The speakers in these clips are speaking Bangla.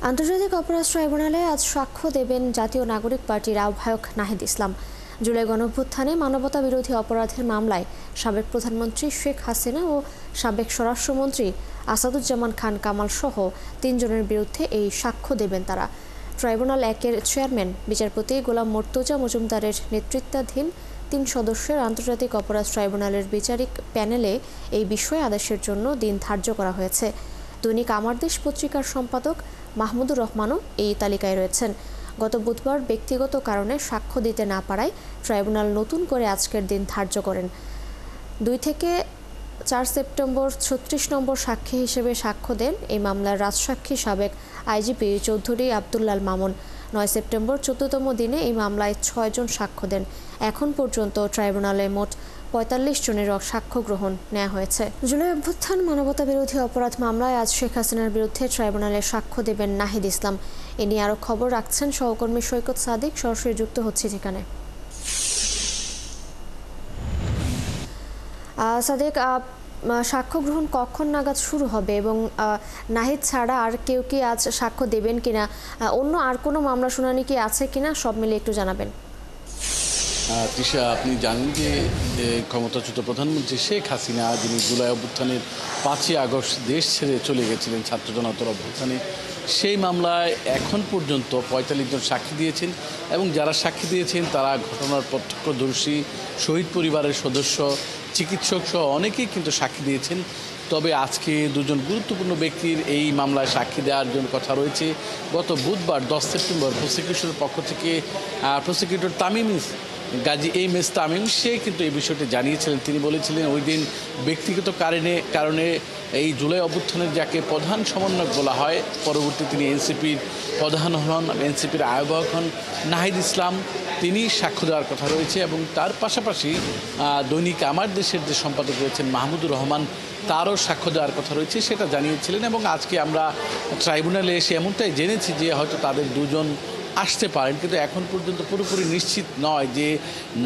আন্তর্জাতিক অপরাধ ট্রাইব্যুনালে আজ সাক্ষ্য দেবেন জাতীয় নাগরিক পার্টির আহ্বায়ক নাহিদ ইসলাম। জুলাই গণঅভ্যুত্থানে মানবতা বিরোধী অপরাধের মামলায় সাবেক প্রধানমন্ত্রী শেখ হাসিনা ও সাবেক স্বরাষ্ট্রমন্ত্রী আসাদুজ্জামান খান কামাল সহ 3 জনের বিরুদ্ধে এই সাক্ষ্য দেবেন তারা। ট্রাইব্যুনাল 1-এর চেয়ারম্যান বিচারপতি গোলাম মর্তুজা মজুমদারের নেতৃত্বাধীন 3 সদস্যের আন্তর্জাতিক অপরাধ ট্রাইব্যুনালের বিচারিক প্যানেলে এই বিষয়ে আদেশের জন্য দিন ধার্য করা হয়েছে। দৈনিক আমার দেশ পত্রিকার সম্পাদক মাহমুদুর রহমানও এই তালিকায় রয়েছেন। গত বুধবার ব্যক্তিগত কারণে সাক্ষ্য দিতে না পারায় ট্রাইব্যুনাল নতুন করে আজকের দিন ধার্য করেন। 2 থেকে 4 সেপ্টেম্বর 36 নম্বর সাক্ষী হিসেবে সাক্ষ্য দেন এই মামলার রাজসাক্ষী সাবেক আইজিপি চৌধুরী আব্দুল্লাল মামুন। 9 সেপ্টেম্বর 14তম দিনে এই মামলায় 6 জন সাক্ষ্য দেন। এখন পর্যন্ত ট্রাইব্যুনালে মোট 45 জনের সাক্ষ্য গ্রহণ নেওয়া হয়েছে। জুলাই অভ্যুত্থান মানবতা বিরোধী অপরাধ মামলায় আজ শেখ হাসিনার বিরুদ্ধে ট্রাইব্যুনালে সাক্ষ্য দেবেন নাহিদ ইসলাম। এ নিয়ে আরও খবর রাখছেন সহকর্মী সৈকত সাদিক। সরাসরি যুক্ত হচ্ছে যেখানে। সাদিক, সাক্ষ্য গ্রহণ কখন নাগাদ শুরু হবে এবং নাহিদ ছাড়া আর কেউ কি আজ সাক্ষ্য দেবেন কিনা, অন্য আর কোনো মামলা শুনানি কি আছে কিনা, সব মিলে একটু জানাবেন। তৃষা, আপনি জানেন যে ক্ষমতাচ্যুত প্রধানমন্ত্রী শেখ হাসিনা, যিনি জুলাই অভ্যুত্থানের 5ই আগস্ট দেশ ছেড়ে চলে গেছিলেন ছাত্র জনতার অভ্যুত্থানে, সেই মামলায় এখন পর্যন্ত 45 জন সাক্ষী দিয়েছেন এবং যারা সাক্ষী দিয়েছেন তারা ঘটনার প্রত্যক্ষদর্শী, শহীদ পরিবারের সদস্য, চিকিৎসক সহ অনেকেই কিন্তু সাক্ষী দিয়েছেন। তবে আজকে 2 জন গুরুত্বপূর্ণ ব্যক্তির এই মামলায় সাক্ষী দেওয়ার জন্য কথা রয়েছে। গত বুধবার 10 সেপ্টেম্বর প্রসিকিউশনের পক্ষ থেকে প্রসিকিউটর গাজী এম.এস. তামিম সে কিন্তু এই বিষয়টি জানিয়েছিলেন। তিনি বলেছিলেন ওই দিন ব্যক্তিগত কারণে এই জুলাই অভ্যুত্থানের যাকে প্রধান সমন্বয়ক বলা হয়, পরবর্তী তিনি এনসিপির প্রধান হন, এনসিপির আহ্বায়ক হন নাহিদ ইসলাম, তিনি সাক্ষ্য দেওয়ার কথা রয়েছে। এবং তার পাশাপাশি দৈনিক আমার দেশের যে সম্পাদক রয়েছেন মাহমুদুর রহমান, তারও সাক্ষ্য দেওয়ার কথা রয়েছে, সেটা জানিয়েছিলেন। এবং আজকে আমরা ট্রাইব্যুনালে এসে এমনটাই জেনেছি যে হয়তো তাদের 2 জন আসতে পারেন, কিন্তু এখন পর্যন্ত পুরোপুরি নিশ্চিত নয় যে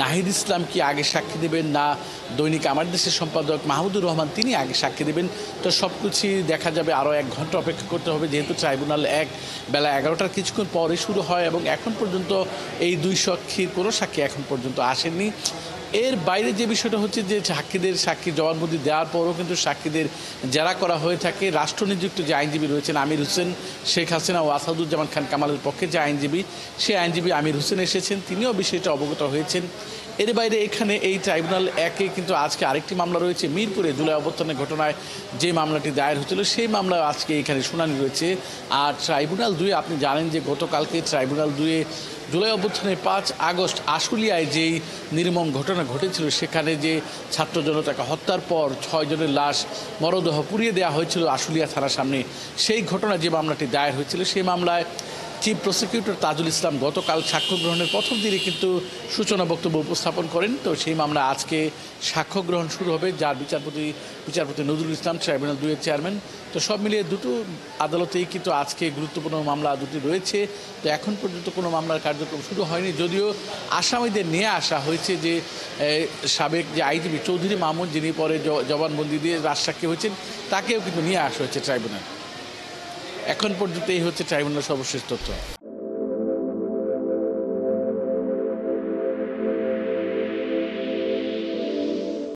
নাহিদ ইসলাম কি আগে সাক্ষী দেবেন না দৈনিক আমার দেশের সম্পাদক মাহমুদুর রহমান তিনি আগে সাক্ষী দেবেন। তো সব কিছুই দেখা যাবে, আরও 1 ঘন্টা অপেক্ষা করতে হবে, যেহেতু ট্রাইব্যুনাল বেলা 11টার কিছুক্ষণ পরে শুরু হয় এবং এখন পর্যন্ত এই 2 সাক্ষীর কোনো সাক্ষী এখন পর্যন্ত আসেননি। এর বাইরে যে বিষয়টা হচ্ছে যে সাক্ষী জবানবন্দি দেওয়ার পরও কিন্তু সাক্ষীদের জেরা করা হয়ে থাকে। রাষ্ট্রনিযুক্ত যে আইনজীবী রয়েছেন আমির হোসেন, শেখ হাসিনা ও আসাদুজ্জামান খান কামালের পক্ষে যে আইনজীবী, সেই আইনজীবী আমির হোসেন এসেছেন, তিনিও বিষয়টা অবগত হয়েছেন। এর বাইরে এখানে এই ট্রাইব্যুনাল 1-এ কিন্তু আজকে আরেকটি মামলা রয়েছে মিরপুরে জুলাই অভ্যুত্থানের ঘটনায় যে মামলাটি দায়ের হয়েছিল, সেই মামলা আজকে এখানে শুনানি রয়েছে। আর ট্রাইব্যুনাল 2 আপনি জানেন যে গতকালকে ট্রাইব্যুনাল 2-এ জুলাই অভ্যুত্থানের 5 আগস্ট আশুলিয়ায় যেই নির্মম ঘটনা ঘটেছিল, সেখানে যে ছাত্র জনতাকে হত্যার পর 6 জনের লাশ মরদেহ পুড়িয়ে দেওয়া হয়েছিল আশুলিয়া থানার সামনে, সেই ঘটনা যে মামলাটি দায়ের হয়েছিল, সেই মামলায় চিফ প্রসিকিউটর তাজুল ইসলাম গতকাল সাক্ষ্য গ্রহণের প্রথম দিনে কিন্তু সূচনা বক্তব্য উপস্থাপন করেন। তো সেই মামলা আজকে সাক্ষ্য গ্রহণ শুরু হবে, যার বিচারপতি নজরুল ইসলাম, ট্রাইব্যুনাল 2-এর চেয়ারম্যান। তো সব মিলিয়ে দুটো আদালতেই কিন্তু আজকে গুরুত্বপূর্ণ মামলা দুটি রয়েছে। তো এখন পর্যন্ত কোনো মামলার কার্যক্রম শুরু হয়নি, যদিও আসামিদের নিয়ে আসা হয়েছে যে সাবেক যে আইজিপি চৌধুরী মামুন, যিনি পরে জবানবন্দি দিয়ে রাজসাক্ষী হয়েছেন, তাকেও কিন্তু নিয়ে আসা হয়েছে ট্রাইব্যুনাল। এখন পর্যন্ত এই হচ্ছে ট্রাইব্যুনালের সর্বশেষ তথ্য।